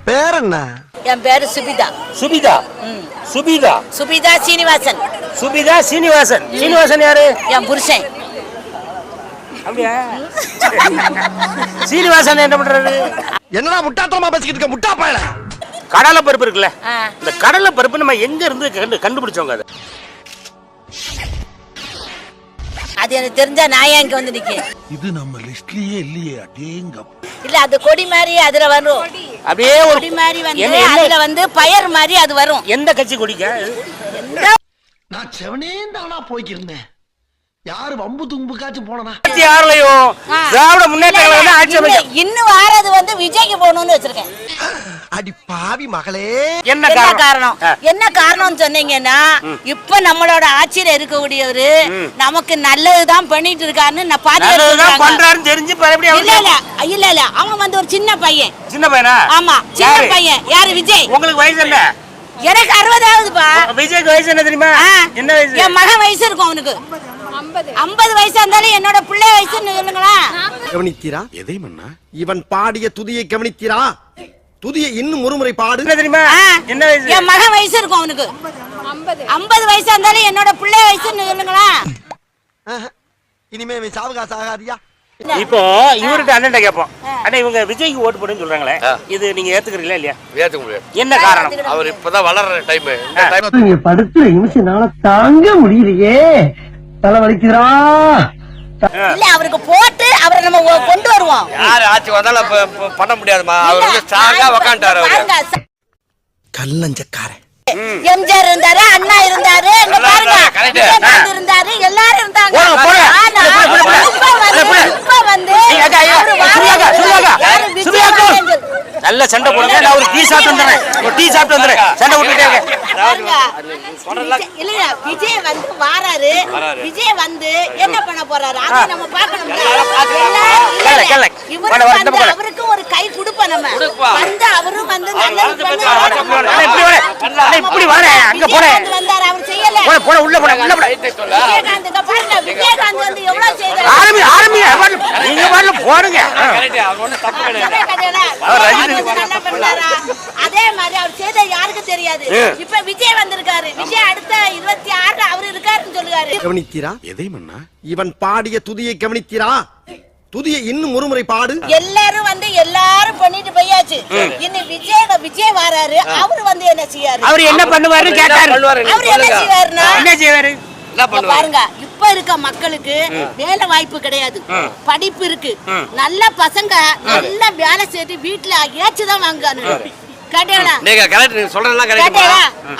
பேர் என்ன? என் பேரு சுபிதா. சுபிதா? சுபிதா சுபிதா சீனிவாசன். சுபிதா சீனிவாசன். சீனிவாசன் யாரு? என் புருஷன். அப்படியா? சீனிவாசன் என்ன பண்றாரு? என்னடா முட்டாத்தனமா பேசிக்கிட்டு இருக்க முட்டா பயல? கடலை பருப்பு இருக்குல்ல, இந்த கடலை பருப்பு நம்ம எங்க இருந்து கண்டுபிடிச்சோங்க? அது எனக்கு தெரிஞ்சா நான் ஏன் இங்க வந்து நிக்கேன்? இது நம்ம லிஸ்ட்லயே இல்லையே. அடேங்க. இல்ல அது கொடி மாதிரி அதுல வரும். அப்படியே ஒரு கொடி மாதிரி வந்து அதுல வந்து பயர் மாதிரி அது வரும். எந்த கட்சி கொடிங்க? நான் செவனே தானா போய்க்கிருந்தேன். யாரு வம்பு தும்புக்காச்சும் போனா? யாருலயும் திராவிட முன்னேற்ற கழகம் ஆட்சி அமைக்க இன்னும் வாரது வந்து விஜய்க்கு போகணும்னு வச்சிருக்கேன். அடி பாவி மகளே. என்ன காரணம்? என்ன காரணம்னு சொன்னீங்கன்னா, இப்ப நம்மளோட ஆட்சியில இருக்கக்கூடியவரு நமக்கு நல்லதுதான் பண்ணிட்டு இருக்காருன்னு நான் பண்றாருன்னு தெரிஞ்சு இல்ல அவன் வந்து ஒரு சின்ன பையன். சின்ன பையனா? ஆமா சின்ன பையன். யாரு? விஜய். உங்களுக்கு வயசு என்ன? எனக்கு 60 ஆகுதுப்பா. விஜய்க்கு வயசு என்ன தெரியுமா? என்ன வயசு? என் மகன் வயசு இருக்கும் அவனுக்கு. 50 வயசா இருந்தாலும் என்னோட பிள்ளை வயசுன்னு சொல்லுங்களா? கவனித்தீரா? எதை மன்னா? இவன் பாடிய துதியை கவனித்தீரா? துதியை இன்னும் ஒருமுறை பாடு. என்ன தெரியுமா? என்ன வயசு? என் மகன் வயசு இருக்கும் அவனுக்கு. 50 வயசா இருந்தாலும் என்னோட பிள்ளை வயசுன்னு சொல்லுங்களா? இனிமே சாவகாச ஆகாதியா? இப்போ இவர்கிட்ட அண்ணன் கேட்போம். அண்ணா இவங்க விஜய்க்கு ஓட்டு போடுன்னு சொல்றாங்களே, இது நீங்க ஏத்துக்கிறீங்களா இல்லையா? ஏத்துக்க முடியாது. என்ன காரணம்? அவர் இப்பதான் வளர்ற டைம். நீங்க படுத்துற நிமிஷம்னால தாங்க முடியலையே. தலை வலிக்குதுடா. இல்ல அவருக்கு போட்டு அவரை நம்ம கொண்டு வருவோம். யாரு ஆட்சி வந்தாலும் பண்ண முடியாதுமா. அவர் வந்து ஸ்ட்ராங்கா உக்காண்டாரு. அவரு கல்லஞ்சக்காரன். எம்ஜிஆர் இருந்தாரு, அண்ணா இருந்தாரு, இங்க பாருங்க விஜயகாந்த் இருந்தாரு, எல்லாரும் இருந்தாங்க. நல்ல சண்டை போடுங்க. நான் ஒரு டீ சாப்பிட்டு வந்துறேன். ஒரு டீ சாப்பிட்டு வந்துறேன். சண்டை போட்டுட்டே இருக்கேன். இல்ல விஜய் வந்து வாராரு. விஜய் வந்து என்ன பண்ண போறாரு அதை நம்ம பார்க்கணும். அவருக்கு ஒரு கை கொடுப்போம் நம்ம. வந்து அவரும் வந்து நல்லது இப்படி வரேன். அங்க போறேன். வந்தாரு, அவர் செய்யல. போற உள்ள போற உள்ள போற. விஜயகாந்த் பாருங்க, விஜயகாந்த் வந்து எவ்வளவு செய்தாரு. ஆரம்பி நீங்க வரல போறீங்க. அதே மாதிரி அவர் செய்த யாருக்கு தெரியாது. இப்ப விஜய் வந்திருக்காரு. விஜய் அடுத்த 26 அவர் இருக்காருன்னு சொல்லுவாரு. கவனித்தீரா? எதை மன்னா? இவன் பாடிய துதியை கவனித்தீரா? துதியை இன்னும் ஒருமுறை பாடு. எல்லாரும் வந்து எல்லாரும் பண்ணிட்டு போயாச்சு. இன்னும் விஜய் வராரு. அவரு வந்து என்ன செய்யாரு? அவர் என்ன பண்ணுவாரு கேட்டாரு. அவர் என்ன செய்வாருன்னா என்ன செய்வாரு பாருங்க. இப்ப இருக்க மக்களுக்கு வேலை வாய்ப்பு கிடையாது, படிப்பு இருக்கு. நல்ல பசங்க நல்ல வேலை செய்து வீட்டுல ஏச்சுதான் வாங்க.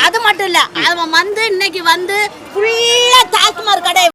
அது மட்டும் இல்ல, அவன் வந்து இன்னைக்கு வந்து ஃபுல்லா